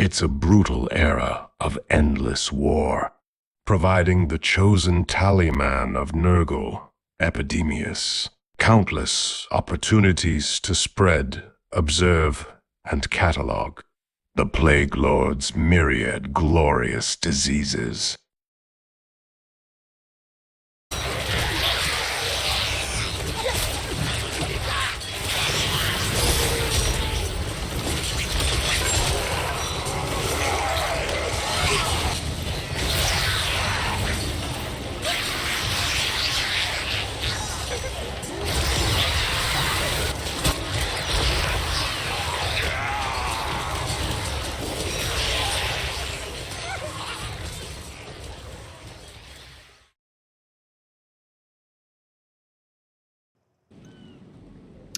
It's a brutal era of endless war, providing the chosen talisman of Nurgle, Epidemius, countless opportunities to spread, observe, and catalog the Plague Lord's myriad glorious diseases.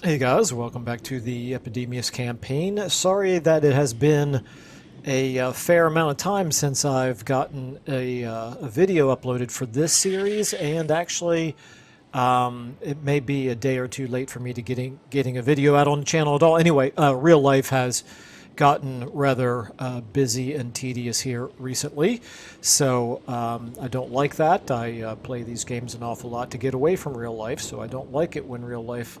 Hey guys, welcome back to the Epidemius campaign. Sorry that it has been a fair amount of time since I've gotten a video uploaded for this series, and actually it may be a day or two late for me to getting a video out on the channel at all. Anyway, real life has gotten rather busy and tedious here recently, so I don't like that. I play these games an awful lot to get away from real life, so I don't like it when real life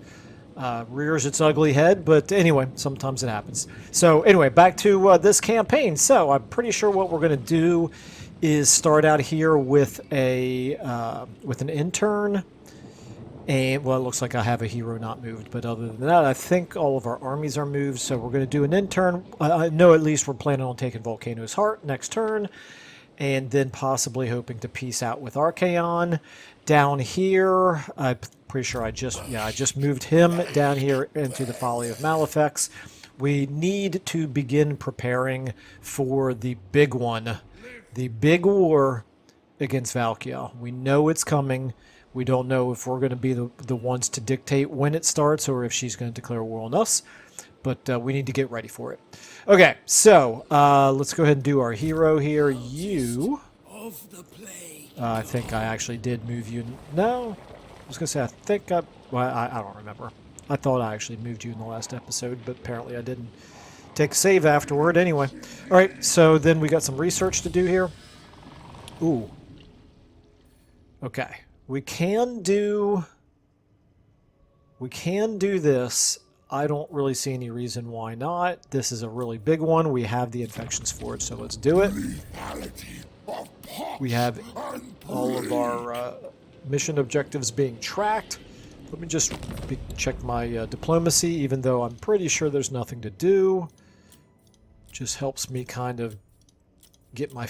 rears its ugly head, but anyway, sometimes it happens. So anyway, back to this campaign. So I'm pretty sure what we're going to do is start out here with with an intern, and well, it looks like I have a hero not moved, but other than that, I think all of our armies are moved. So we're going to do an intern. I know at least we're planning on taking Volcano's Heart next turn, and then possibly hoping to peace out with Archaon. Down here, I'm pretty sure I just moved him down here into the Folly of Malefics. We need to begin preparing for the big one, the big war against Valkia. We know it's coming. We don't know if we're going to be the ones to dictate when it starts or if she's going to declare war on us, but we need to get ready for it. Okay, so let's go ahead and do our hero here. You... I think I actually did move you. No, I was going to say I think I don't remember. I thought I actually moved you in the last episode, but apparently I didn't take a save afterward. Anyway, all right, so then we got some research to do here. Ooh. Okay, we can do this. I don't really see any reason why not. This is a really big one. We have the infections for it, so let's do it. We have all of our mission objectives being tracked. Let me just check my diplomacy, even though I'm pretty sure there's nothing to do. Just helps me kind of get my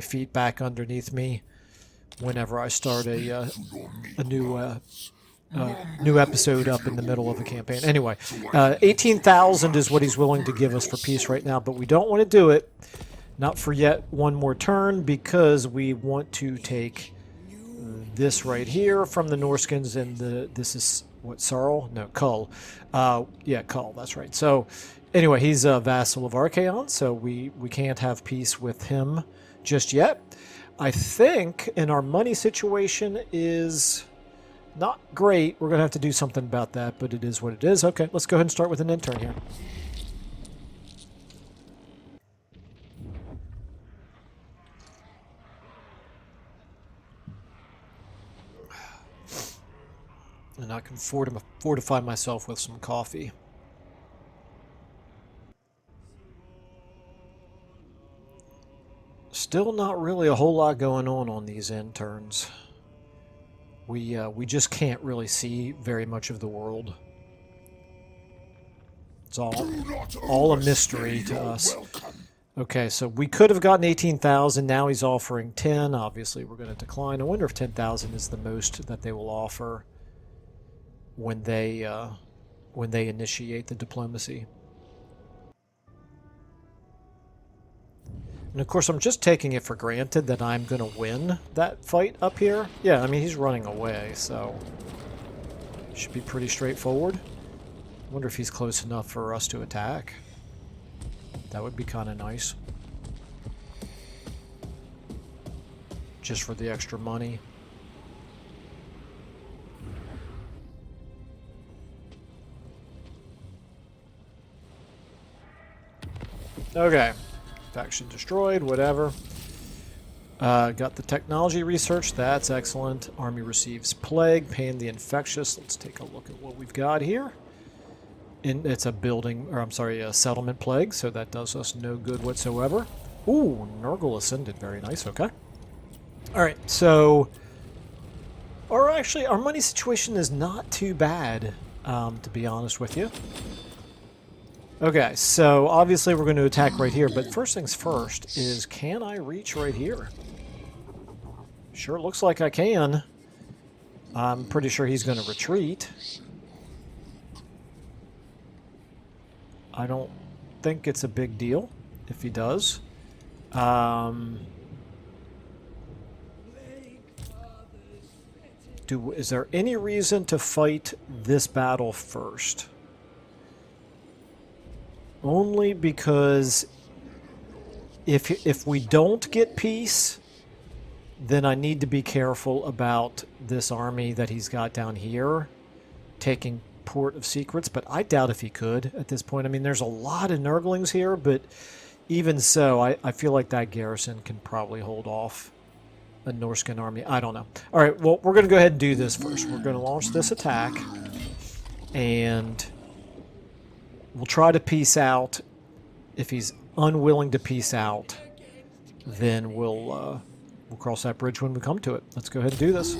feet back underneath me whenever I start a new episode up in the middle of a campaign. Anyway, 18,000 is what he's willing to give us for peace right now, but we don't want to do it. Not for yet one more turn, because we want to take this right here from the Norskins, and this is, what, Sarl? No, Kull. Yeah, Kull, that's right. So, anyway, he's a vassal of Archaon, so we can't have peace with him just yet. I think in our money situation is not great. We're going to have to do something about that, but it is what it is. Okay, let's go ahead and start with an intern here. And I can fortify myself with some coffee. Still not really a whole lot going on these interns. We just can't really see very much of the world. It's all a mystery to us. Okay, so we could have gotten 18,000. Now he's offering 10. Obviously, we're going to decline. I wonder if 10,000 is the most that they will offer when they initiate the diplomacy. And of course, I'm just taking it for granted that I'm going to win that fight up here. Yeah, I mean, he's running away, so should be pretty straightforward. I wonder if he's close enough for us to attack. That would be kind of nice. Just for the extra money. Okay. Faction destroyed, whatever. Got the technology research. That's excellent. Army receives plague. Paying the infectious. Let's take a look at what we've got here. It's a building, or I'm sorry, a settlement plague, so that does us no good whatsoever. Ooh, Nurgle ascended. Very nice. Okay. All right, so... Or actually, our money situation is not too bad, to be honest with you. Okay, so obviously we're going to attack right here, but first things first is, can I reach right here? Sure looks like I can. I'm pretty sure he's going to retreat. I don't think it's a big deal if he does. Is there any reason to fight this battle first? Only because if we don't get peace, then I need to be careful about this army that he's got down here taking Port of Secrets, but I doubt if he could at this point. I mean, there's a lot of Nurglings here, but even so, I feel like that garrison can probably hold off a Norscan army. I don't know. All right, well, we're going to go ahead and do this first. We're going to launch this attack, and we'll try to peace out. If he's unwilling to peace out, then we'll cross that bridge when we come to it. Let's go ahead and do this.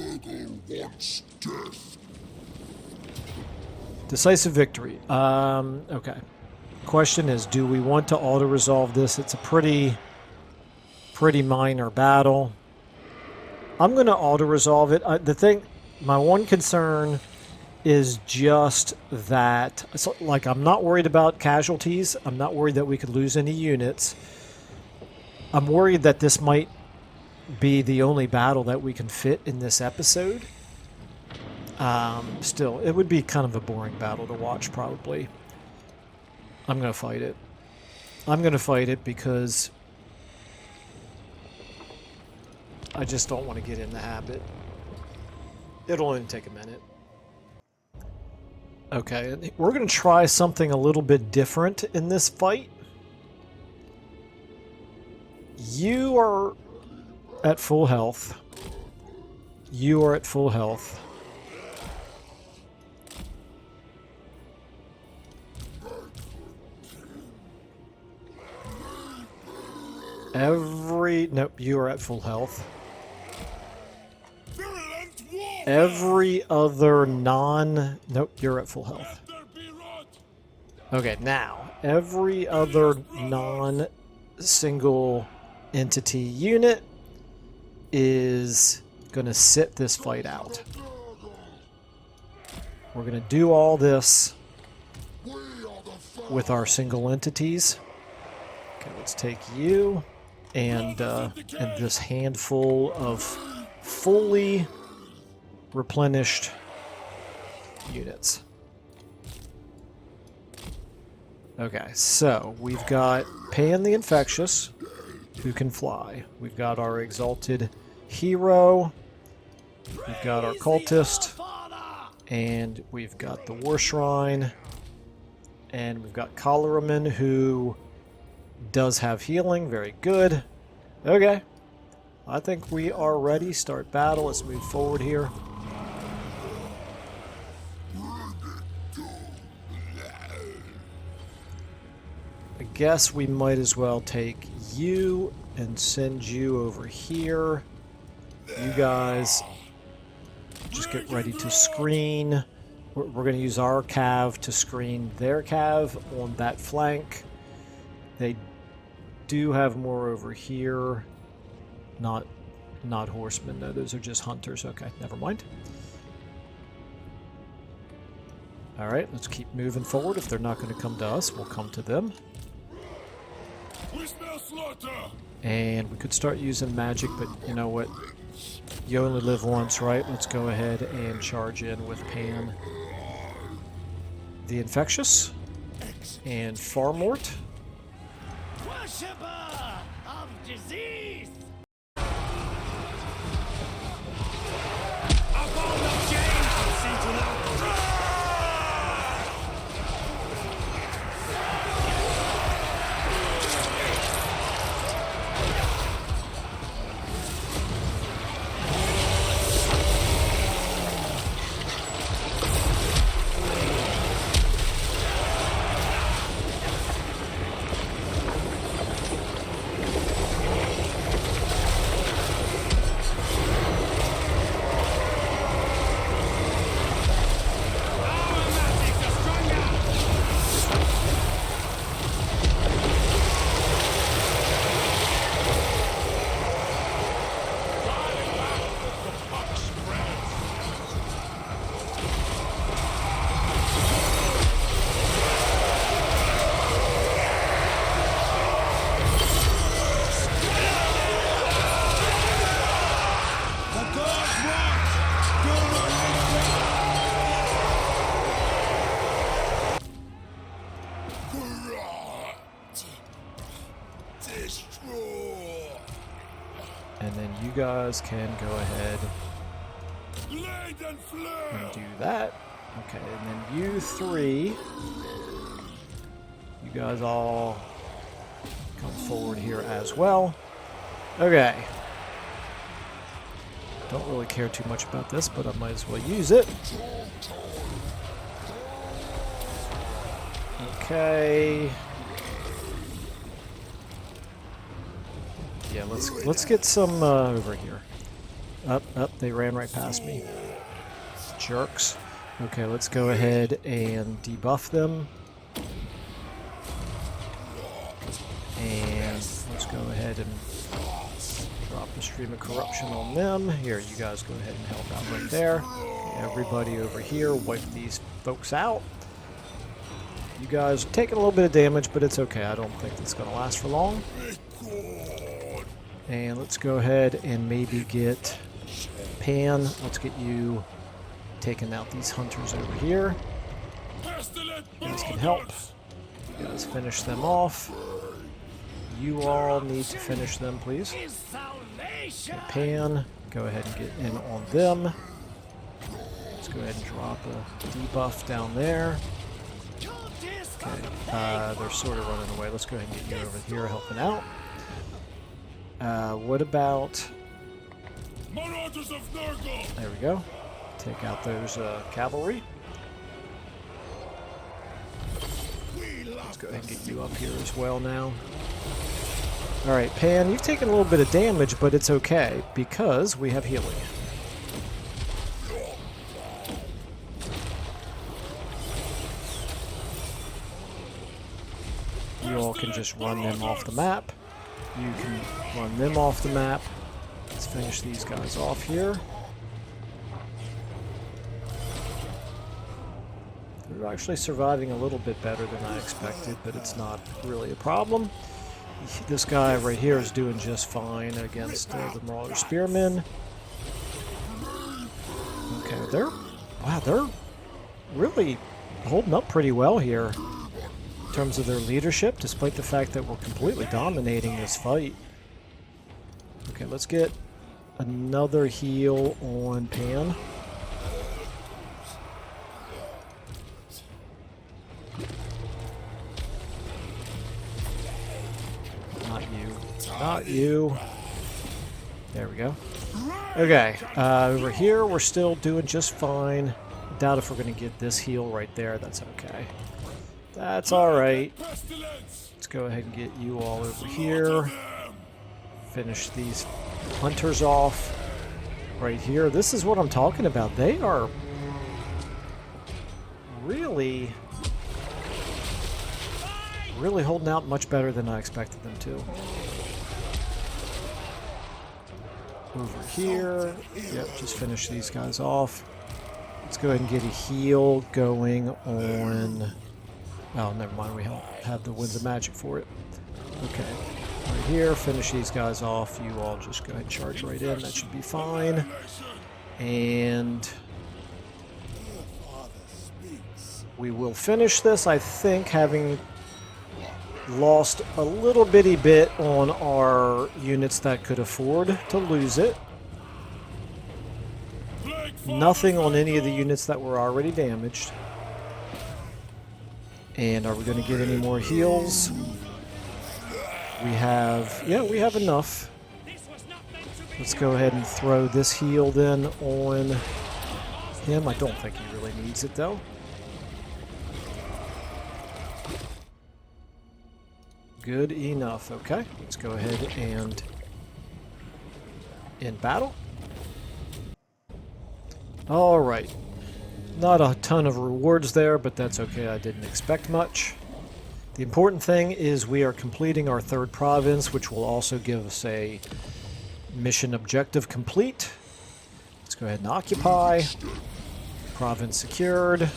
Decisive victory. Okay. Question is, do we want to auto-resolve this? It's a pretty minor battle. I'm going to auto-resolve it. My one concern is just that, like, I'm not worried about casualties. I'm not worried that we could lose any units. I'm worried that this might be the only battle that we can fit in this episode. Still, it would be kind of a boring battle to watch, probably. I'm going to fight it. I'm going to fight it because I just don't want to get in the habit. It'll only take a minute. Okay, we're going to try something a little bit different in this fight. You are at full health. You are at full health. Nope, you are at full health. Every other nope, you're at full health. Okay, now, every other non-single entity unit is going to sit this fight out. We're going to do all this with our single entities. Okay, let's take you and this handful of fully replenished units. Okay, so we've got Pan the Infectious, who can fly. We've got our Exalted Hero. We've got our Cultist. And we've got the War Shrine. And we've got Choleraman, who does have healing. Very good. Okay. I think we are ready. Start battle. Let's move forward here. I guess we might as well take you and send you over here. You guys just get ready to screen. We're going to use our cav to screen their cav on that flank. They do have more over here. Not horsemen, no, those are just hunters. Okay, never mind. Alright, let's keep moving forward. If they're not going to come to us, we'll come to them. And we could start using magic, but you know what? You only live once, right? Let's go ahead and charge in with Pan the Infectious and Farmort. Worshipper of disease! And then you guys can go ahead and do that. Okay, and then you three, you guys all come forward here as well. Okay. Don't really care too much about this, but I might as well use it. Okay. Yeah, let's get some over here. Up, they ran right past me. Jerks. Okay, let's go ahead and debuff them. And let's go ahead and drop the Stream of Corruption on them. Here, you guys go ahead and help out right there. Everybody over here, wipe these folks out. You guys are taking a little bit of damage, but it's okay. I don't think it's going to last for long. And let's go ahead and maybe get Pan. Let's get you taking out these hunters over here. You guys can help. You guys finish them off. You all need to finish them, please. Okay, Pan, go ahead and get in on them. Let's go ahead and drop a debuff down there. Okay, they're sort of running away. Let's go ahead and get you over here helping out. What about... There we go. Take out those cavalry. Let's go ahead and get you up here as well now. Alright, Pan, you've taken a little bit of damage, but it's okay, because we have healing. You all can just run them off the map. You can run them off the map. Let's finish these guys off here. They're actually surviving a little bit better than I expected, but it's not really a problem. This guy right here is doing just fine against the Marauder Spearmen. Okay, they're really holding up pretty well here in terms of their leadership, despite the fact that we're completely dominating this fight. Okay, let's get another heal on Pan. Not you. There we go. Okay, over here we're still doing just fine. Doubt if we're going to get this heal right there. That's okay. That's alright. Let's go ahead and get you all over here. Finish these hunters off right here. This is what I'm talking about. They are really holding out much better than I expected them to. Over here. Yep, just finish these guys off. Let's go ahead and get a heal going on... Oh, never mind. We have the Winds of Magic for it. Okay. Right here, finish these guys off. You all just go ahead and charge right in. That should be fine. And... we will finish this, I think, having lost a little bitty bit on our units that could afford to lose it. Nothing on any of the units that were already damaged. And are we going to get any more heals? We have... yeah, we have enough. Let's go ahead and throw this heal then on him. I don't think he really needs it though. Good enough. Okay, let's go ahead and in battle. All right. Not a ton of rewards there, but that's okay. I didn't expect much. The important thing is we are completing our third province, which will also give us a mission objective complete. Let's go ahead and occupy. Province secured.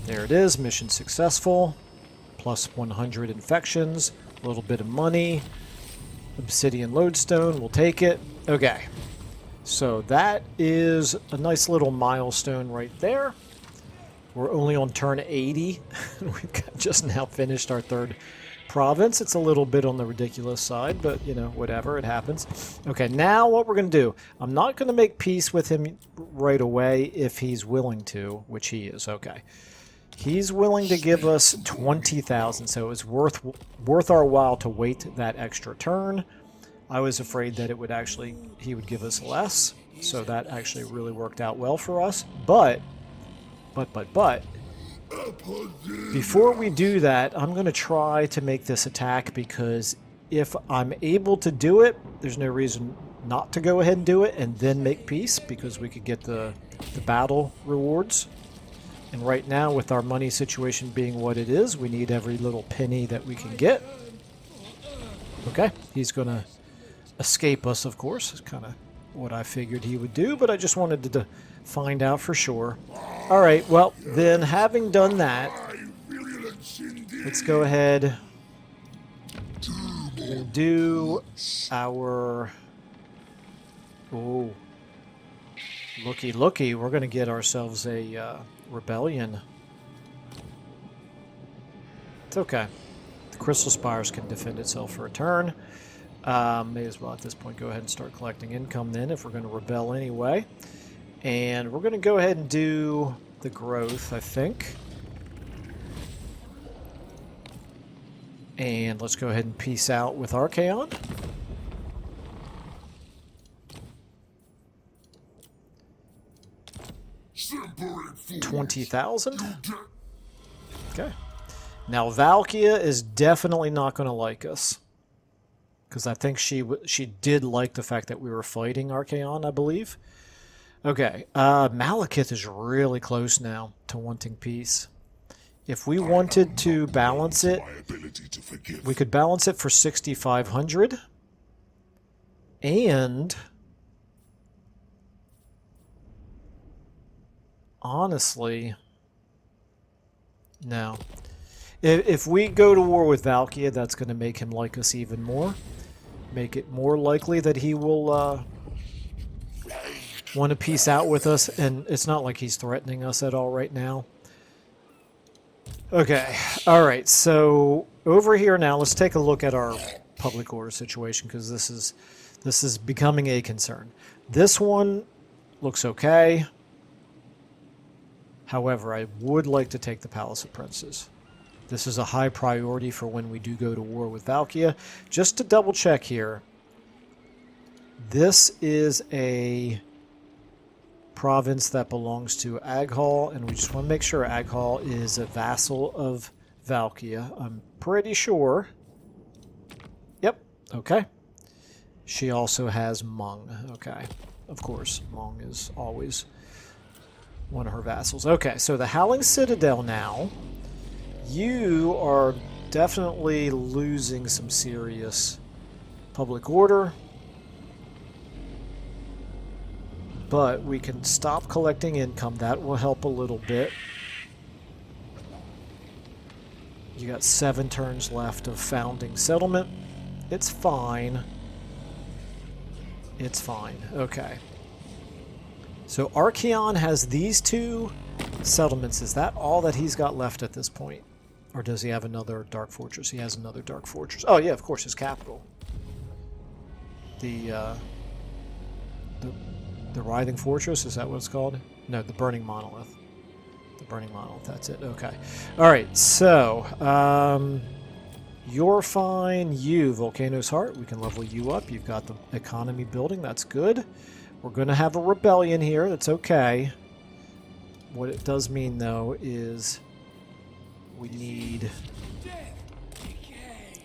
There it is. Mission successful. Plus 100 infections, a little bit of money, obsidian lodestone, we'll take it. Okay, so that is a nice little milestone right there. We're only on turn 80. We've just now finished our third province. It's a little bit on the ridiculous side, but, you know, whatever, it happens. Okay, now what we're going to do, I'm not going to make peace with him right away if he's willing to, which he is, okay. He's willing to give us 20,000, so it's worth our while to wait that extra turn. I was afraid that it would actually, he would give us less, so that actually really worked out well for us. But, before we do that, I'm going to try to make this attack, because if I'm able to do it, there's no reason not to go ahead and do it and then make peace, because we could get the battle rewards. And right now, with our money situation being what it is, we need every little penny that we can get. Okay, he's going to escape us, of course. It's kind of what I figured he would do, but I just wanted to find out for sure. All right, well, then having done that, let's go ahead and do our... Oh, looky, we're going to get ourselves a... rebellion. It's okay. The Crystal Spires can defend itself for a turn. May as well at this point go ahead and start collecting income then if we're going to rebel anyway. And we're going to go ahead and do the growth, I think. And let's go ahead and peace out with Archaon. $20,000. Okay. Now Valkia is definitely not going to like us, because I think she did like the fact that we were fighting Archaon, I believe. Okay. Malekith is really close now to wanting peace. If we wanted to balance it, we could balance it for 6,500. And honestly, no. If we go to war with Valkia, that's going to make him like us even more. Make it more likely that he will want to peace out with us, and it's not like he's threatening us at all right now. Okay, alright, so over here now, let's take a look at our public order situation, because this is becoming a concern. This one looks okay. However, I would like to take the Palace of Princes. This is a high priority for when we do go to war with Valkia. Just to double check here, this is a province that belongs to Aghal, and we just want to make sure Aghal is a vassal of Valkia. I'm pretty sure. Yep, okay. She also has Mung. Okay, of course, Mung is always one of her vassals. Okay, so the Howling Citadel now. You are definitely losing some serious public order. But we can stop collecting income. That will help a little bit. You got 7 turns left of founding settlement. It's fine. It's fine. Okay. So Archaon has these 2 settlements. Is that all that he's got left at this point? Or does he have another Dark Fortress? He has another Dark Fortress. Oh yeah, of course, his capital. The Writhing Fortress, is that what it's called? No, the Burning Monolith. The Burning Monolith, that's it. Okay. Alright, so, you're fine. You, Volcano's Heart, we can level you up. You've got the economy building, that's good. We're going to have a rebellion here, that's okay. What it does mean, though, is we need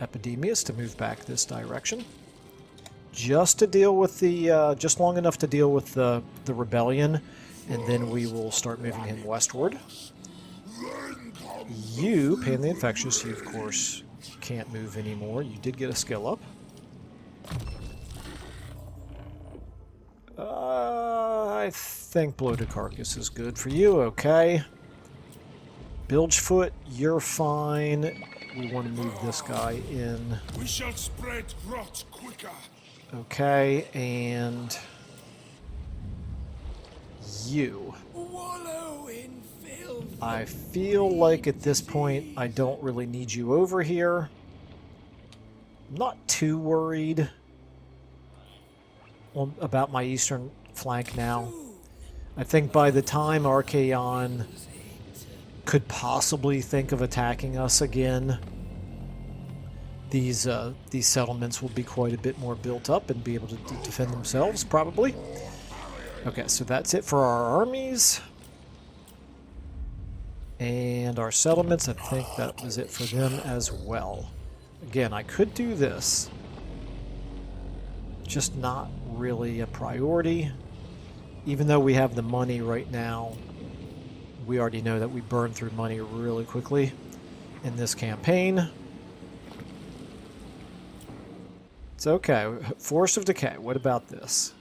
Epidemius to move back this direction. Just to deal with the, just long enough to deal with the rebellion, and then we will start moving him westward. You, Pan the Infectious, you of course can't move anymore. You did get a skill up. I think Bloated Carcass is good for you, okay. Bilgefoot, you're fine. We want to move this guy in. We shall spread rot quicker. Okay, and you. Wallow in filth. I feel like at this point I don't really need you over here. I'm not too worried about my eastern flank now. I think by the time Archaon could possibly think of attacking us again, these settlements will be quite a bit more built up and be able to defend themselves, probably. Okay, so that's it for our armies. And our settlements, I think that was it for them as well. Again, I could do this. Just not really a priority. Even though we have the money right now, we already know that we burn through money really quickly in this campaign. It's okay. Force of Decay. What about this?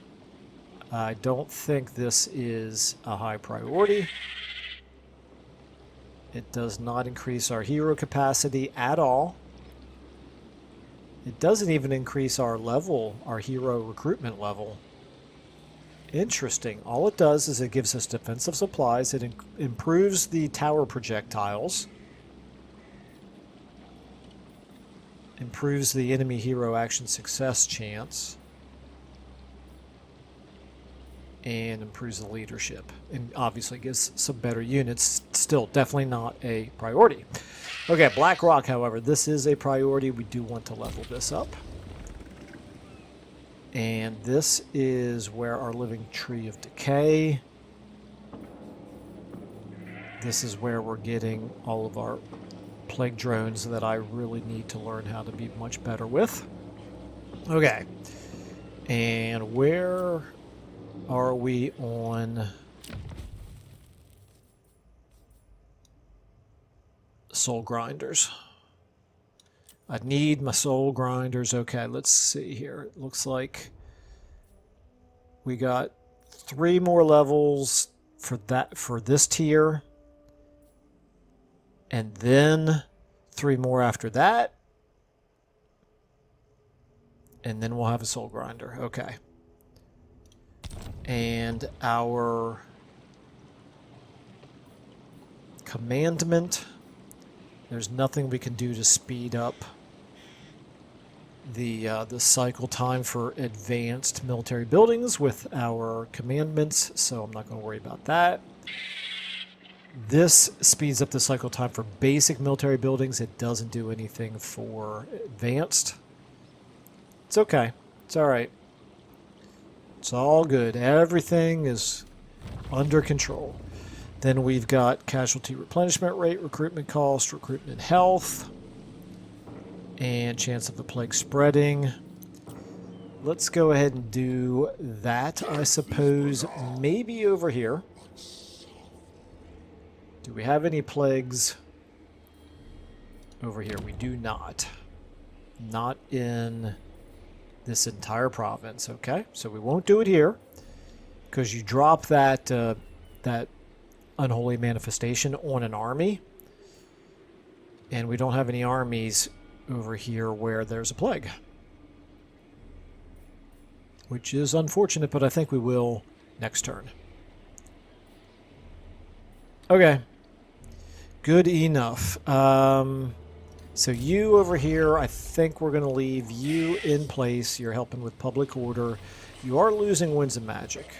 I don't think this is a high priority. It does not increase our hero capacity at all. It doesn't even increase our level, our hero recruitment level. Interesting. All it does is it gives us defensive supplies. It improves the tower projectiles. Improves the enemy hero action success chance. And improves the leadership. And obviously gives some better units. Still, definitely not a priority. Okay, Black Rock, however, this is a priority. We do want to level this up. And this is where our Living Tree of Decay. This is where we're getting all of our plague drones that I really need to learn how to be much better with. Okay. And where are we on Soul Grinders? I need my Soul Grinders. Okay, let's see here. It looks like we got 3 more levels for this tier. And then 3 more after that. And then we'll have a Soul Grinder. Okay. And our commandment, there's nothing we can do to speed up the cycle time for advanced military buildings with our commandments, so I'm not going to worry about that. This speeds up the cycle time for basic military buildings. It doesn't do anything for advanced. It's okay. It's all right. It's all good. Everything is under control. Then we've got casualty replenishment rate, recruitment cost, recruitment health, and chance of the plague spreading. Let's go ahead and do that, I suppose, maybe over here. Do we have any plagues over here? We do not. Not in this entire province, okay? So we won't do it here, because you drop that, that unholy manifestation on an army, and we don't have any armies over here where there's a plague, which is unfortunate, but I think we will next turn. Okay, good enough. So you over here, I think we're going to leave you in place. You're helping with public order. You are losing winds of magic,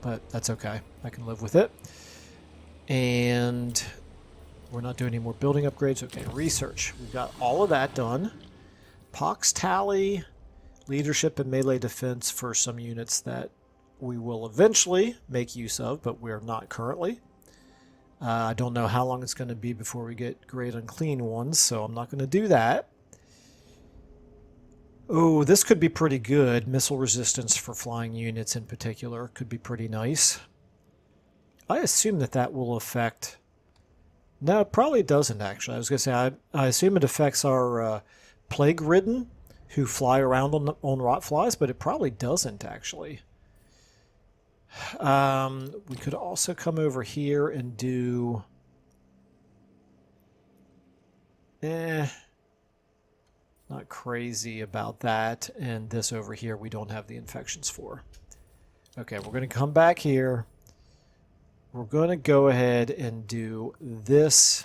but that's okay. I can live with it. And we're not doing any more building upgrades. Okay, research. We've got all of that done. Pox tally, leadership and melee defense for some units that we will eventually make use of, but we're not currently. I don't know how long it's going to be before we get great unclean ones, so I'm not going to do that. Oh, this could be pretty good. Missile resistance for flying units in particular could be pretty nice. I assume that that will affect... No, it probably doesn't, actually. I was going to say, I assume it affects our plague-ridden who fly around on rot flies, but it probably doesn't, actually. We could also come over here and do... Not crazy about that. And this over here we don't have the infections for. Okay, we're going to come back here. We're going to go ahead and do this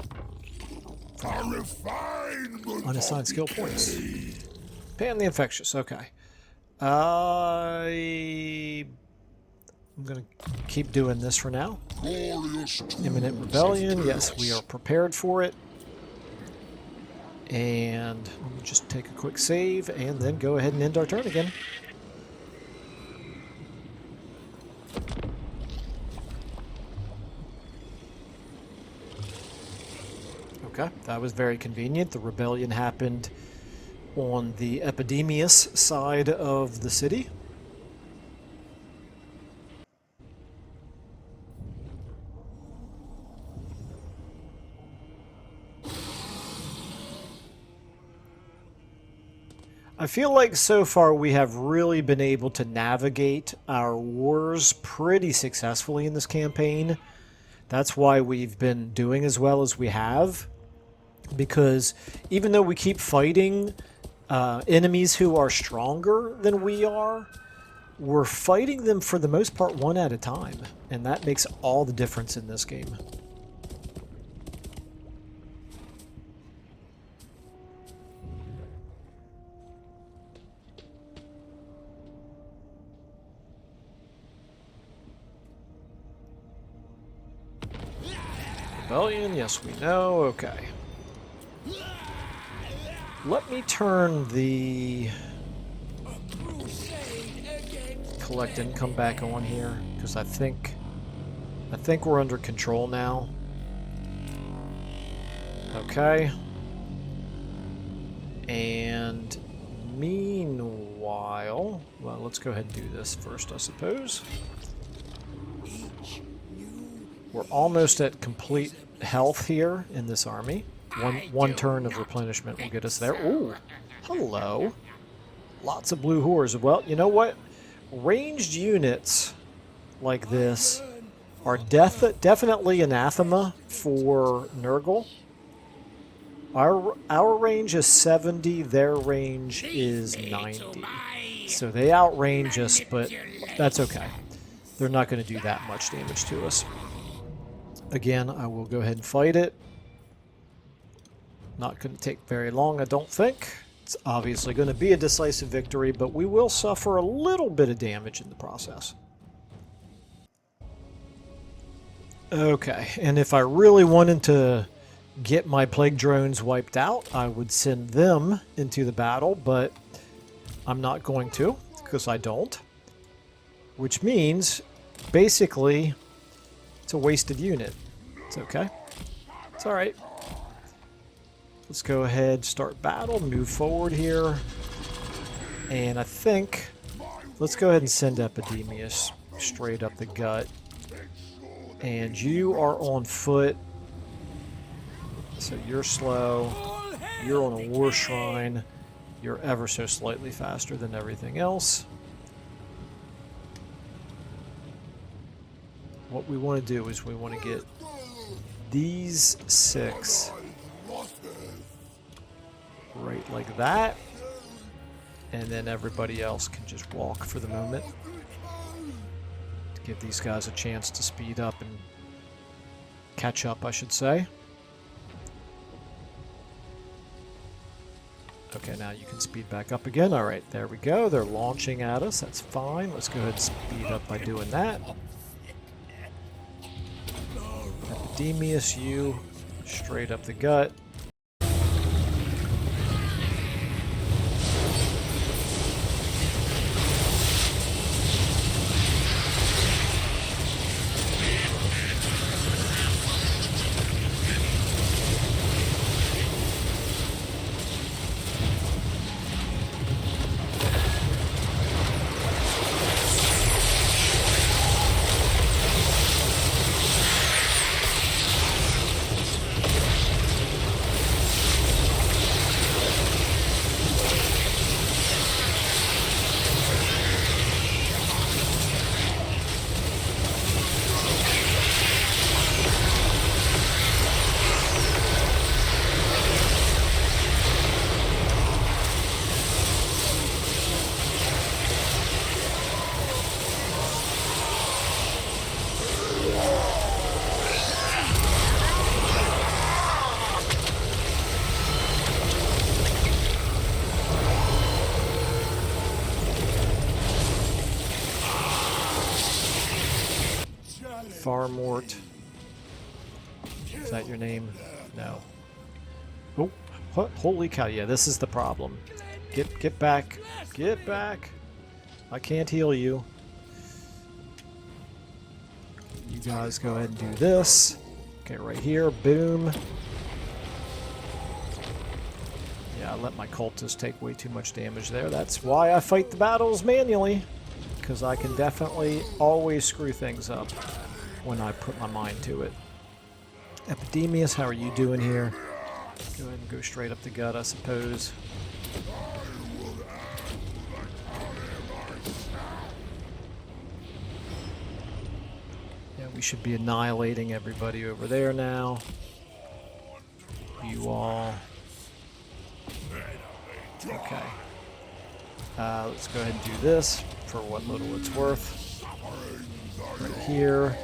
for A now. refinement Unassigned of skill points. decay. Pan the Infectious, okay. I'm going to keep doing this for now. Glorious Imminent tools Rebellion, of yes, we chaos. are prepared for it. And let me just take a quick save and then go ahead and end our turn again. Okay, that was very convenient. The rebellion happened on the Epidemius side of the city. I feel like so far we have really been able to navigate our wars pretty successfully in this campaign. That's why we've been doing as well as we have. Because even though we keep fighting enemies who are stronger than we are, we're fighting them for the most part one at a time. And that makes all the difference in this game. Rebellion, yes we know, okay. Let me turn the collect income back on here, because I think we're under control now. Okay. And meanwhile, well, let's go ahead and do this first, I suppose. We're almost at complete health here in this army. One turn of replenishment will get us there. Ooh, hello. Lots of blue whores. Well, you know what? Ranged units like this are definitely anathema for Nurgle. Our range is 70, their range is 90. So they outrange us, but that's okay. They're not going to do that much damage to us. Again, I will go ahead and fight it. Not going to take very long, I don't think. It's obviously going to be a decisive victory, but we will suffer a little bit of damage in the process. Okay, and if I really wanted to get my plague drones wiped out, I would send them into the battle, but I'm not going to, because I don't. Which means, basically, it's a wasted unit. It's okay. It's alright. Let's go ahead, start battle, move forward here. And I think, let's go ahead and send Epidemius straight up the gut. And you are on foot. So you're slow. You're on a war shrine. You're ever so slightly faster than everything else. What we want to do is we want to get these 6 right like that, and then everybody else can just walk for the moment to give these guys a chance to speed up and catch up, I should say. Okay, now you can speed back up again. All right, there we go. They're launching at us. That's fine. Let's go ahead and speed up by doing that. Epidemius, you straight up the gut. Farmort. Is that your name? No. Oh, what? Holy cow! Yeah, this is the problem. Get back! Get back! I can't heal you. You guys go ahead and do this. Okay, right here. Boom. Yeah, I let my cultists take way too much damage there. That's why I fight the battles manually, because I can definitely always screw things up when I put my mind to it. Epidemius, how are you doing here? Go ahead and go straight up the gut, I suppose. Yeah, we should be annihilating everybody over there now. You all. Okay. Let's go ahead and do this for what little it's worth. Right here.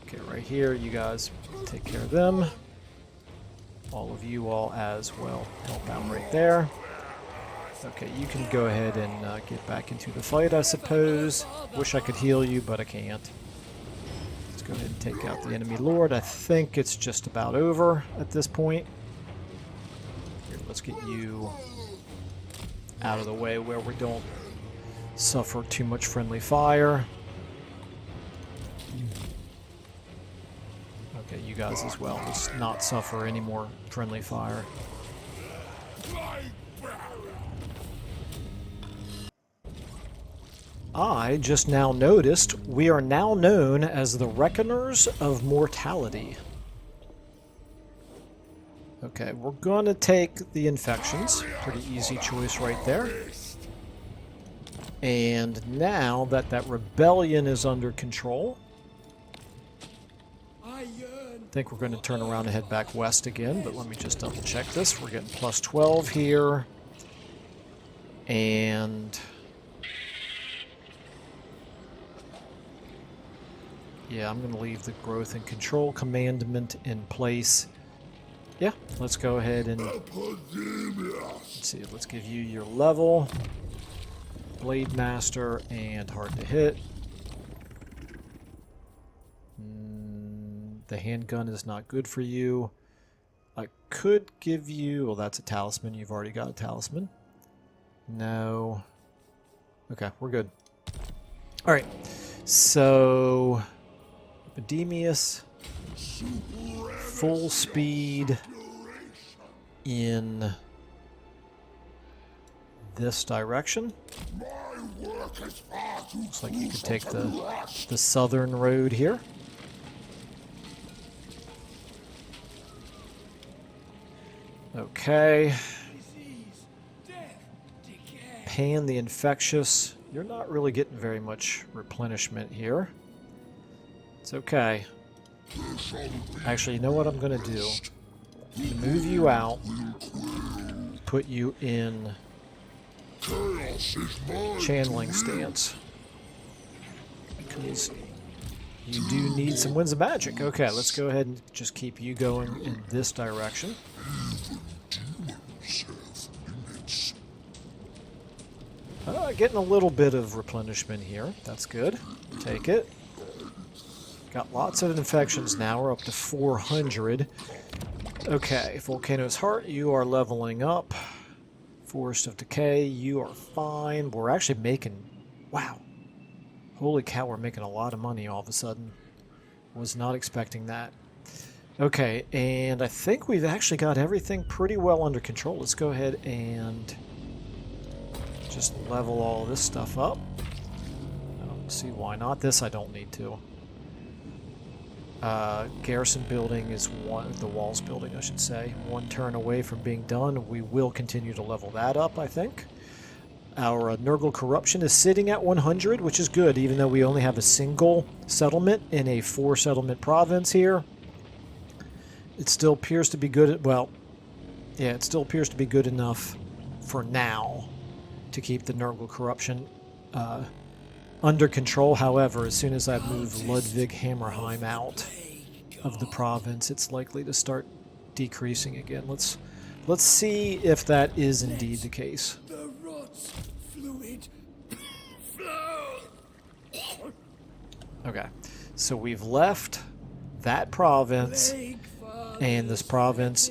Okay, right here, you guys take care of them. All of you all as well. Help out right there. Okay, you can go ahead and get back into the fight, I suppose. Wish I could heal you, but I can't. Let's go ahead and take out the enemy lord. I think it's just about over at this point. Here, let's get you out of the way where we don't suffer too much friendly fire. Okay, you guys as well. Let's not suffer any more friendly fire. I just now noticed we are now known as the Reckoners of Mortality. Okay, we're going to take the infections. Pretty easy choice right there. And now that that rebellion is under control, I think we're going to turn around and head back west again, but let me just double check this. We're getting plus 12 here. And yeah, I'm going to leave the growth and control commandment in place. Yeah, let's go ahead and let's see. Let's give you your level, Blade Master, and hard to hit. The handgun is not good for you. I could give you... well, that's a talisman. You've already got a talisman. No. Okay, we're good. All right. So, Epidemius, full speed in this direction. Looks like you could take the southern road here. Okay. Pan the infectious. You're not really getting very much replenishment here. It's okay. Actually, you know what I'm going to do? Move you out. Put you in channeling stance. Because you do need some winds of magic. Okay, let's go ahead and just keep you going in this direction. Getting a little bit of replenishment here. That's good. Take it. Got lots of infections now. We're up to 400. Okay, Volcano's Heart, you are leveling up. Forest of Decay, you are fine. We're actually making... wow. Holy cow, we're making a lot of money all of a sudden. Was not expecting that. Okay, and I think we've actually got everything pretty well under control. Let's go ahead and just level all this stuff up. I don't see why not. This I don't need to. Garrison building is the walls building, I should say. One turn away from being done. We will continue to level that up, I think. Our Nurgle corruption is sitting at 100, which is good, even though we only have a single settlement in a 4-settlement province here. It still appears to be good. Well, yeah, it still appears to be good enough for now to keep the Nurgle corruption under control. However, as soon as I move Ludwig Hammerheim out of the province, it's likely to start decreasing again. Let's see if that is indeed the case. Okay, So we've left that province, and this province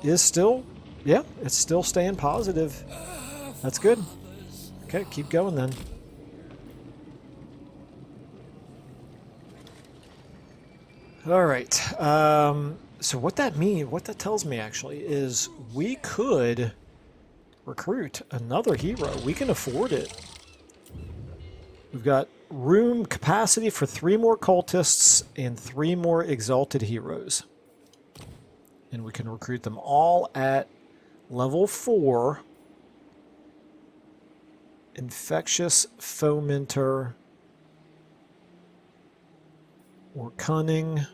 is still, yeah, it's still staying positive. That's good. Okay, keep going then. All right. So what that tells me actually is we could recruit another hero. We can afford it. We've got room capacity for 3 more cultists and 3 more exalted heroes. And we can recruit them all at level 4. Infectious Fomenter or Cunning.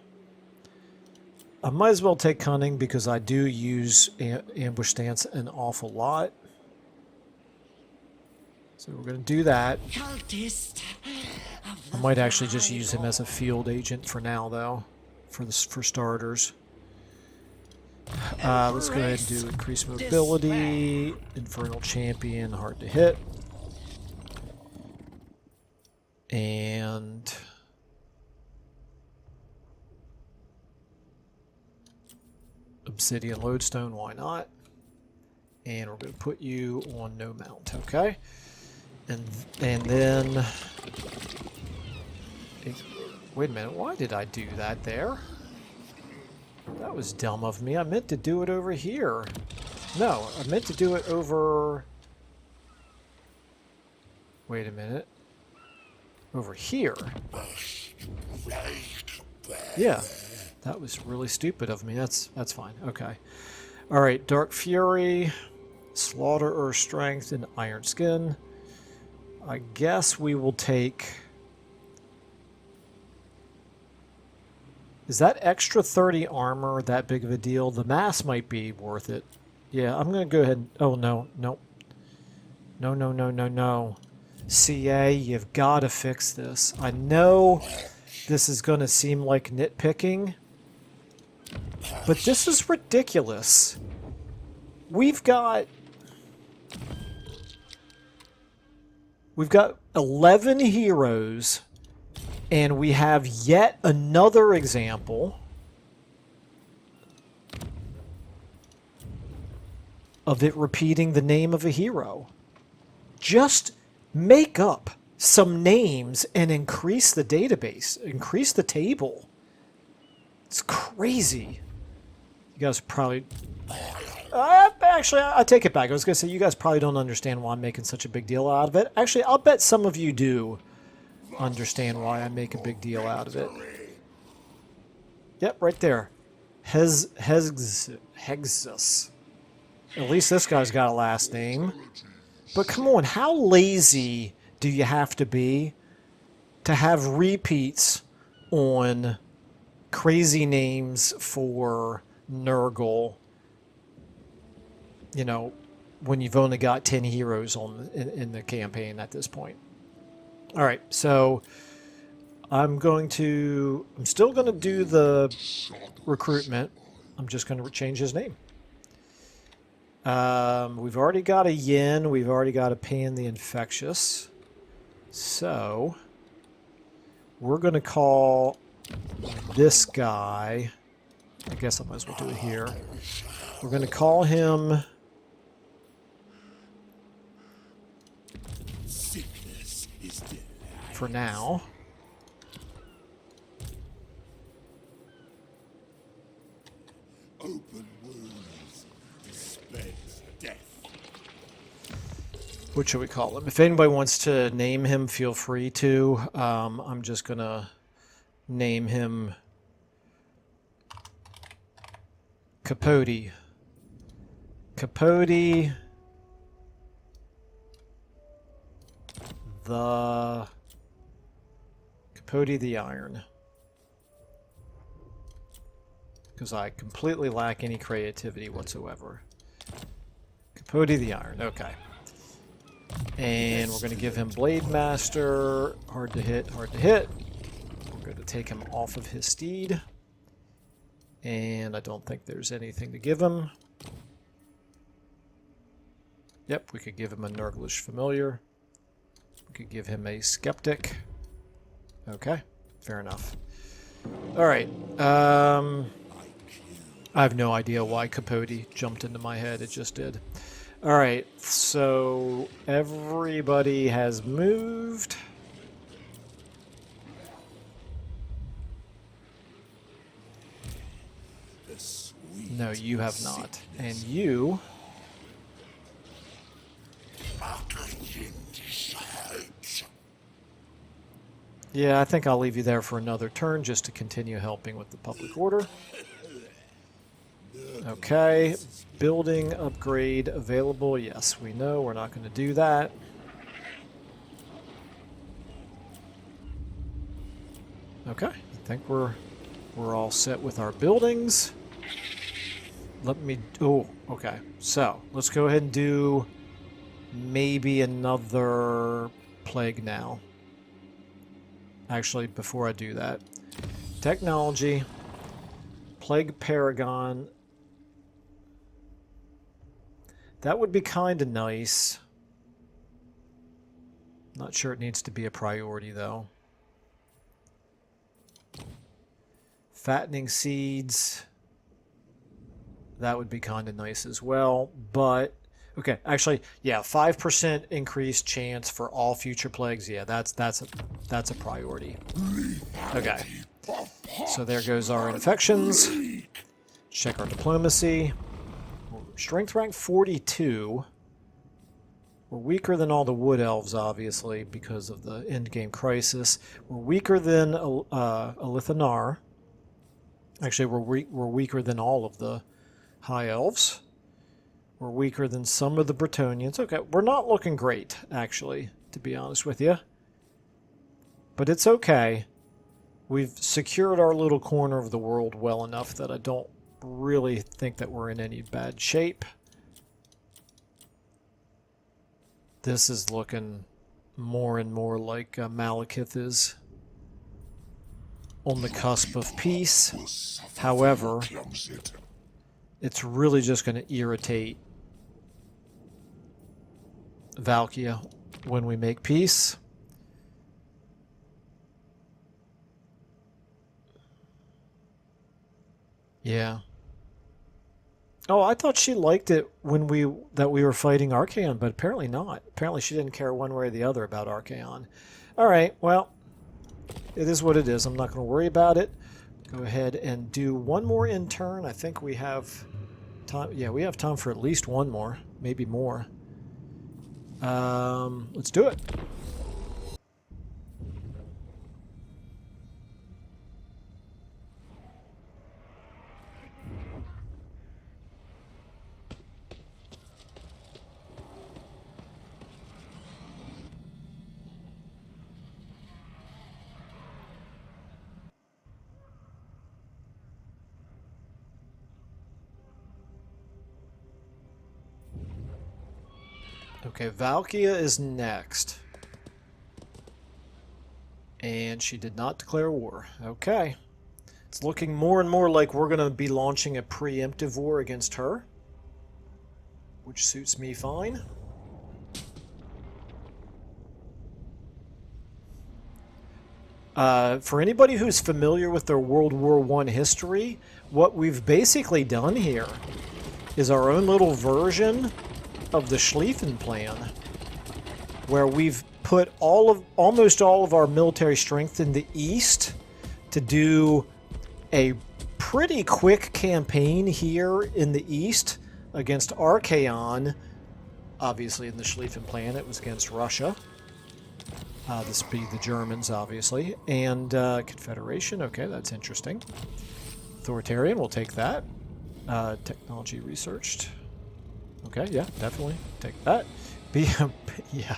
I might as well take Cunning because I do use Ambush Stance an awful lot. So we're going to do that. I might actually just use him as a field agent for now, though, for starters. Let's go ahead and do increased mobility, Infernal Champion, hard to hit, and Obsidian Lodestone, why not? And we're going to put you on no mount, okay? And then, wait a minute, why did I do that there? That was dumb of me. I meant to do it over here. No, I meant to do it over... Wait a minute. Over here. Yeah, that was really stupid of me. That's fine. Okay. All right, Dark Fury, Slaughterer Strength, and Iron Skin. I guess we will take... Is that extra 30 armor that big of a deal? The mass might be worth it. Yeah, I'm going to go ahead and... Oh, no. No. No, no, no, no, no. CA, you've got to fix this. I know this is going to seem like nitpicking, but this is ridiculous. We've got 11 heroes, and we have yet another example of it repeating the name of a hero. Just make up some names and increase the database, increase the table. It's crazy. You guys probably... actually, I take it back. I was going to say, you guys probably don't understand why I'm making such a big deal out of it. Actually, I'll bet some of you do understand why I make a big deal out of it. Yep, right there. Hexus. At least this guy's got a last name. But come on, how lazy do you have to be to have repeats on crazy names for Nurgle, you know, when you've only got 10 heroes in the campaign at this point? All right, so I'm still going to do the recruitment. I'm just going to change his name. We've already got a Yin. We've already got a Pan the Infectious. So we're going to call this guy, I guess I might as well do it here. We're going to call him for now. Open wounds dispense death. What should we call him? If anybody wants to name him, feel free to. I'm just going to name him Capote. Capote the Iron. Because I completely lack any creativity whatsoever. Capote the Iron, okay. And we're going to give him Blade Master, hard to hit, hard to hit. We're going to take him off of his steed. And I don't think there's anything to give him. Yep, we could give him a Nurglish Familiar. We could give him a Skeptic. Okay. fair enough. All right. I have no idea why Capote jumped into my head. It just did. All right. So everybody has moved. No, you have not. And you... Yeah, I think I'll leave you there for another turn just to continue helping with the public order. Okay, building upgrade available. Yes, we know we're not going to do that. Okay, I think we're all set with our buildings. Let me... Oh, okay. So, let's go ahead and do maybe another plague now. Actually, before I do that, technology, plague paragon. That would be kind of nice. Not sure it needs to be a priority, though. Fattening seeds. That would be kind of nice as well, but... Okay, actually, yeah, 5% increased chance for all future plagues. Yeah, that's a priority. Okay, so there goes our infections. Check our diplomacy. Strength rank 42. We're weaker than all the wood elves, obviously, because of the endgame crisis. We're weaker than Alithanar. Actually, we're weaker than all of the high elves. We're weaker than some of the Bretonnians. Okay, we're not looking great, actually, to be honest with you. But it's okay. We've secured our little corner of the world well enough that I don't really think that we're in any bad shape. This is looking more and more like Malekith is on the cusp of peace. However, it's really just going to irritate Valkia when we make peace. Yeah. Oh, I thought she liked it when we were fighting Archaon, but apparently not. Apparently she didn't care one way or the other about Archaon. All right, well, it is what it is. I'm not going to worry about it. Go ahead and do one more in turn. I think we have time. Yeah, we have time for at least one more, maybe more. Let's do it. Okay, Valkia is next. And she did not declare war. Okay. It's looking more and more like we're going to be launching a preemptive war against her. Which suits me fine. For anybody who's familiar with their World War I history, what we've basically done here is our own little version of the Schlieffen Plan, where we've put almost all of our military strength in the east to do a pretty quick campaign here in the east against Archaon. Obviously, in the Schlieffen Plan, it was against Russia. This would be the Germans, obviously. And Confederation, okay, that's interesting. Authoritarian, we'll take that. Technology researched. Okay, yeah, definitely take that. Yeah.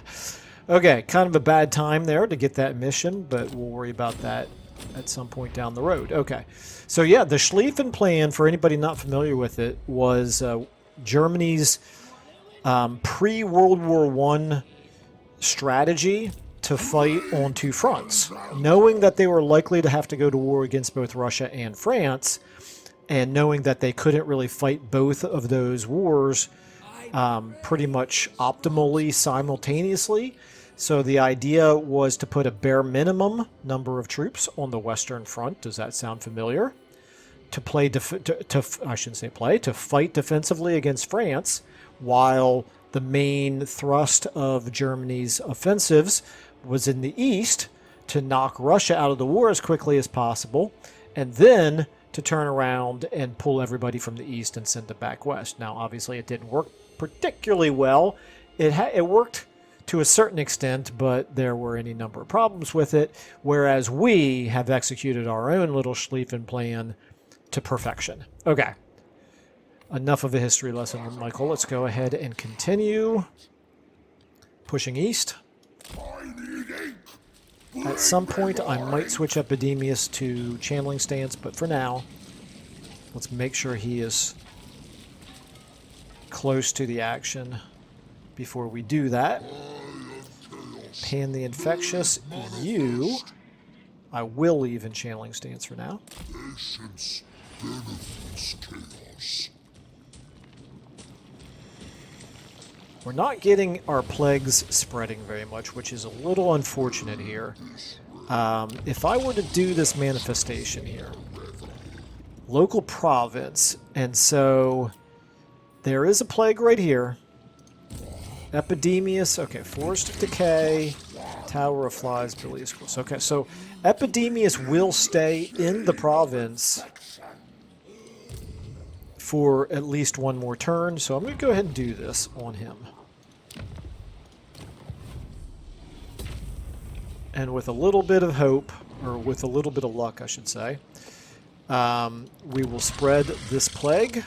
Okay, kind of a bad time there to get that mission, but we'll worry about that at some point down the road. Okay, so yeah, the Schlieffen Plan, for anybody not familiar with it, was Germany's pre-World War I strategy to fight on two fronts. Knowing that they were likely to have to go to war against both Russia and France, and knowing that they couldn't really fight both of those wars pretty much optimally simultaneously, So the idea was to put a bare minimum number of troops on the Western Front. Does that sound familiar? To play, I shouldn't say play, to fight defensively against France, while the main thrust of Germany's offensives was in the east, to knock Russia out of the war as quickly as possible, and then to turn around and pull everybody from the east and send them back west. Now, obviously, it didn't work particularly well. It worked to a certain extent, but there were any number of problems with it, whereas we have executed our own little Schlieffen plan to perfection. Okay. Enough of a history lesson, Michael. Let's go ahead and continue pushing east. At some point, I might switch Epidemius to channeling stance, but for now, let's make sure he is close to the action before we do that. Pan the Infectious, you, I will leave in channeling stance for now. Patience benefits chaos. We're not getting our plagues spreading very much, which is a little unfortunate here. If I were to do this manifestation here, local province, and so there is a plague right here. Epidemius, okay, Forest of Decay, Tower of Flies, Bilious Course. Okay, so Epidemius will stay in the province for at least one more turn, so I'm going to go ahead and do this on him. And with a little bit of hope, or with a little bit of luck, I should say, we will spread this plague.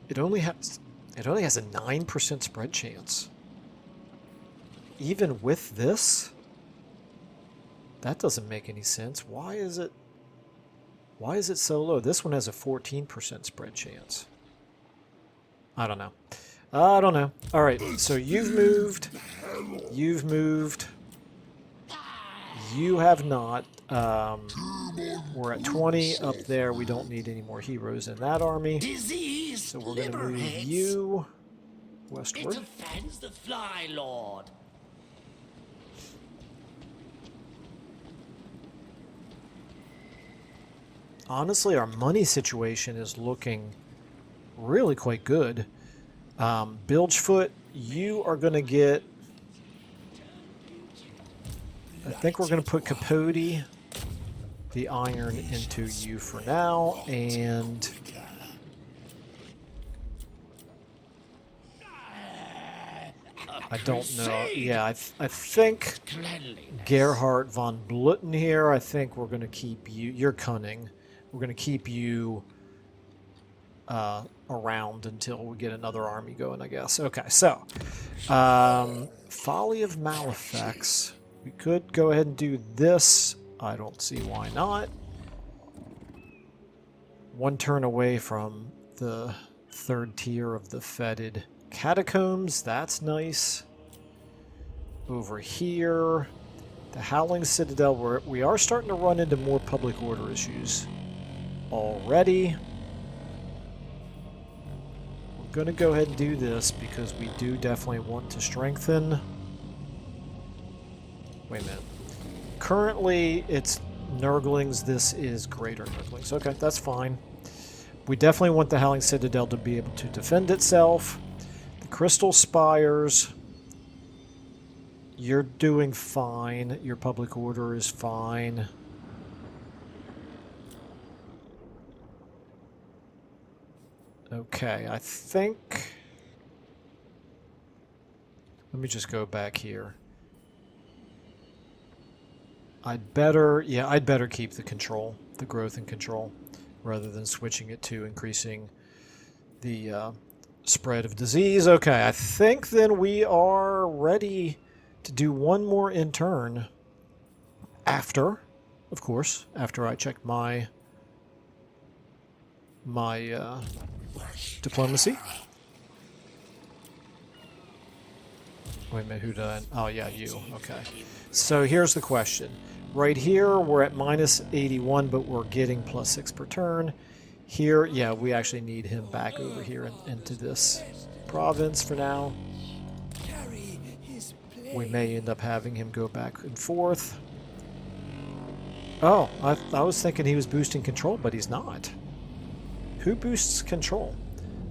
It only has a 9% spread chance. Even with this? That doesn't make any sense. Why is it so low? This one has a 14% spread chance. I don't know. I don't know. Alright, so you've moved. You've moved. You have not. We're at 20 up there. We don't need any more heroes in that army. So we're going to move you westward. It offends the Fly Lord. Honestly, our money situation is looking really quite good. Bilgefoot, you are going to get... I think we're going to put Capote, the iron, into you for now, and... I don't know. Yeah, I think Gerhard von Blutten here, I think we're going to keep you... You're cunning. We're going to keep you around until we get another army going, I guess. Okay, so Folly of Malefex. We could go ahead and do this. I don't see why not. One turn away from the third tier of the fetid catacombs. That's nice. Over here, the Howling Citadel. We are starting to run into more public order issues already. We're going to go ahead and do this because we do definitely want to strengthen. Wait a minute. Currently, it's Nurglings. This is Greater Nurglings. Okay, that's fine. We definitely want the Howling Citadel to be able to defend itself. The Crystal Spires. You're doing fine. Your public order is fine. Okay, I think... Let me just go back here. I'd better keep the control, the growth and control, rather than switching it to increasing the spread of disease. Okay, I think then we are ready to do one more in turn after, of course, after I check my diplomacy. Wait a minute, who did I... Oh, yeah, you. Okay. So here's the question. Right here, we're at minus 81, but we're getting plus 6 per turn. Here, yeah, we actually need him back over here into this province for now. Carry his We may end up having him go back and forth. Oh, I was thinking he was boosting control, but he's not. Who boosts control?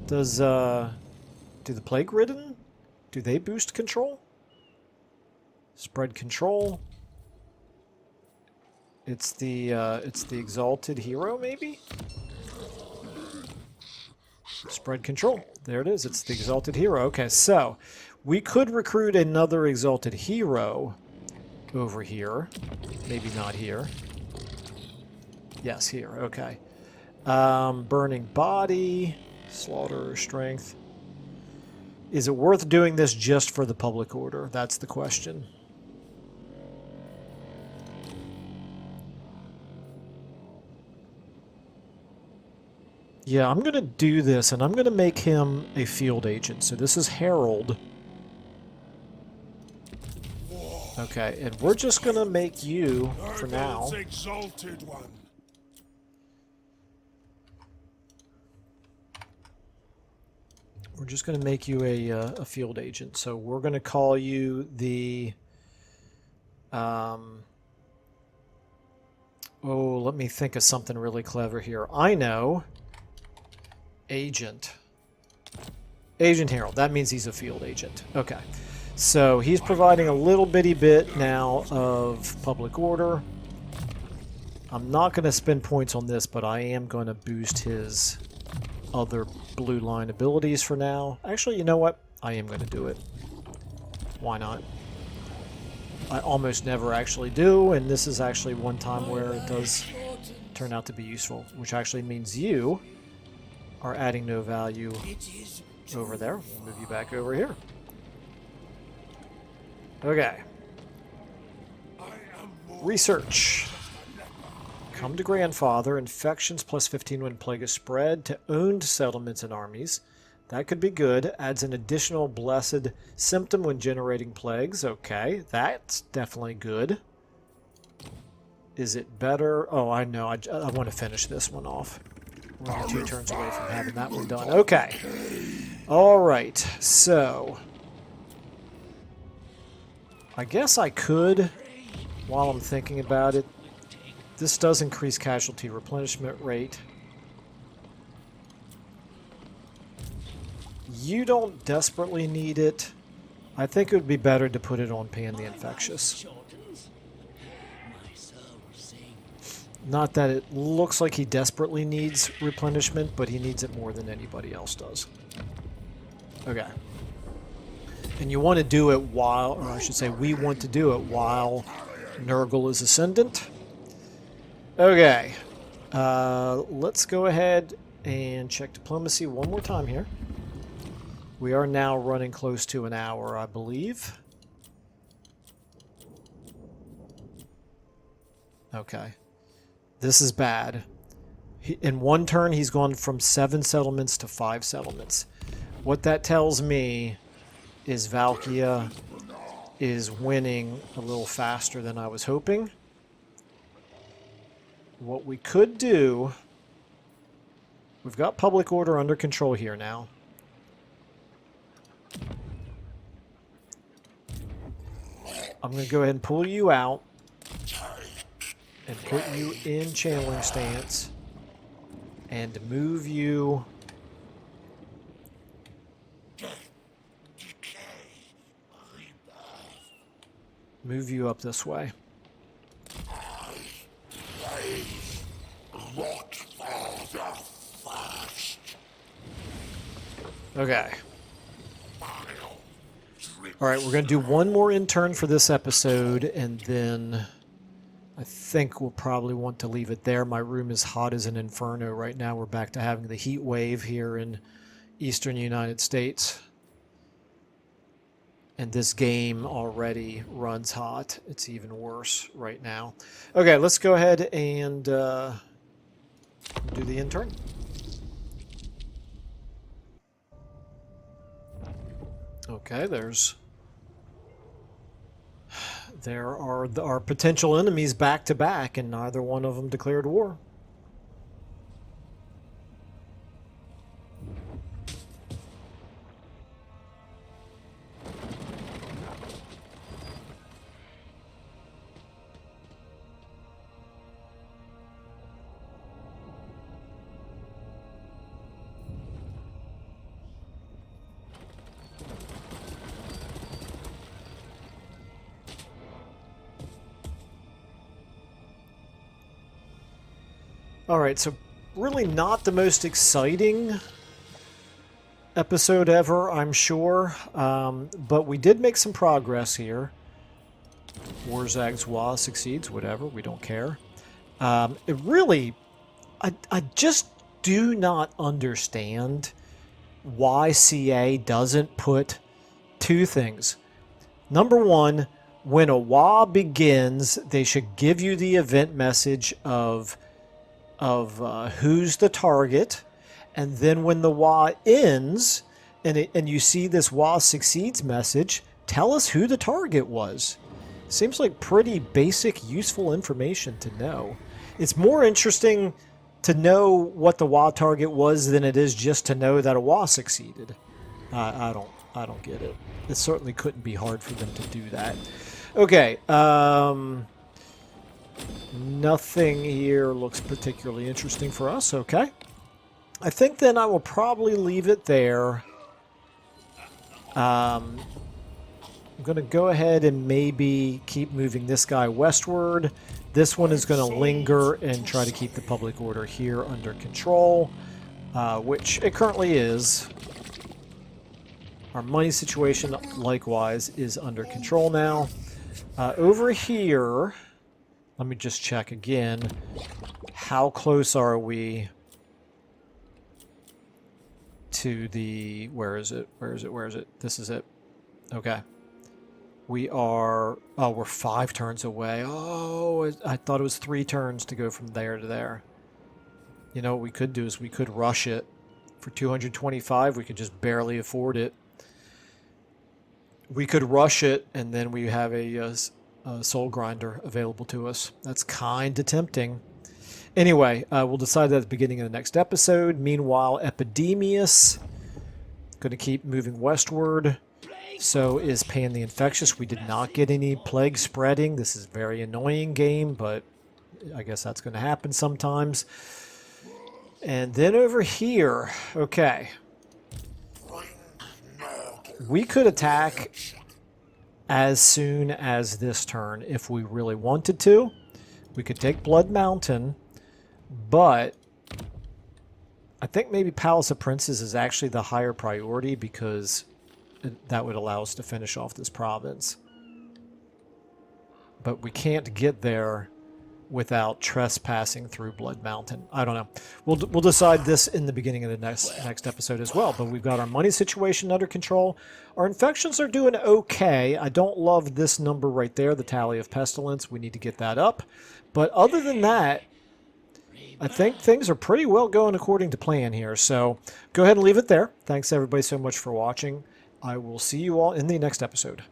Does, do the Plague Ridden? Do they boost control? Spread control. It's the Exalted Hero, maybe? Spread control. There it is. It's the Exalted Hero. Okay, so we could recruit another Exalted Hero over here. Maybe not here. Yes, here. Okay. Burning Body. Slaughter Strength. Is it worth doing this just for the public order? That's the question. Yeah, I'm going to do this, and I'm going to make him a field agent. So this is Herald. Okay, and we're just going to make you, for now, Exalted one. we're just going to make you a field agent. So we're going to call you the... oh, let me think of something really clever here. I know... Agent. Agent Herald. That means he's a field agent. Okay. So he's providing a little bitty bit now of public order. I'm not going to spend points on this, but I am going to boost his other blue line abilities for now. Actually, you know what? I am going to do it. Why not? I almost never actually do, and this is actually one time where it does turn out to be useful, which actually means you are adding no value over there. We'll move you back over here. Okay. Research. Come to Grandfather. Infections plus 15 when plague is spread to owned settlements and armies. That could be good. Adds an additional blessed symptom when generating plagues. Okay, that's definitely good. Is it better? Oh, I know. I want to finish this one off. We're only 2 turns away from having that one done. Okay. Alright, so... I guess I could, while I'm thinking about it. This does increase casualty replenishment rate. You don't desperately need it. I think it would be better to put it on Pan the Infectious. Not that it looks like he desperately needs replenishment, but he needs it more than anybody else does. Okay. And you want to do it while, or I should say we want to do it while Nurgle is Ascendant. Okay. Let's go ahead and check diplomacy one more time here. We are now running close to an hour, I believe. Okay. This is bad. In one turn, he's gone from 7 settlements to 5 settlements. What that tells me is Valkia is winning a little faster than I was hoping. What we could do... We've got public order under control here now. I'm going to go ahead and pull you out and put you in channeling stance and move you up this way. Okay. Alright, we're going to do one more intern for this episode, and then I think we'll probably want to leave it there. My room is hot as an inferno right now. We're back to having the heat wave here in eastern United States. And this game already runs hot. It's even worse right now. Okay, let's go ahead and do the intern. Okay, there are our potential enemies back to back, and neither one of them declared war. Alright, so really not the most exciting episode ever, I'm sure. But we did make some progress here. Warzag's Wa succeeds, whatever, we don't care. It really... I just do not understand why CA doesn't put two things. Number one, when a WA begins, they should give you the event message of who's the target, and then when the WA ends, and you see this WA succeeds message, tell us who the target was. Seems like pretty basic, useful information to know. It's more interesting to know what the WA target was than it is just to know that a WA succeeded. I don't get it. It certainly couldn't be hard for them to do that. Okay, nothing here looks particularly interesting for us. Okay. I think then I will probably leave it there. I'm going to go ahead and maybe keep moving this guy westward. This one is going to linger and try to keep the public order here under control, which it currently is. Our money situation, likewise, is under control now. Over here, let me just check again. How close are we to the... Where is it? Where is it? Where is it? This is it. Okay. We are... Oh, we're 5 turns away. Oh, I thought it was 3 turns to go from there to there. You know, what we could do is we could rush it. For 225, we could just barely afford it. We could rush it, and then we have a soul grinder available to us. That's kind of tempting. Anyway, we'll decide that at the beginning of the next episode. Meanwhile, Epidemius, going to keep moving westward. So is Pan the Infectious. We did not get any plague spreading. This is a very annoying game, but I guess that's going to happen sometimes. And then over here, okay. We could attack as soon as this turn if we really wanted to. We could take Blood Mountain, but I think maybe Palace of Princes is actually the higher priority because that would allow us to finish off this province. But we can't get there without trespassing through Blood Mountain. I don't know. We'll decide this in the beginning of the next episode as well. But we've got our money situation under control. Our infections are doing okay. I don't love this number right there, the Tally of Pestilence. We need to get that up. But other than that, I think things are pretty well going according to plan here. So go ahead and leave it there. Thanks everybody so much for watching. I will see you all in the next episode.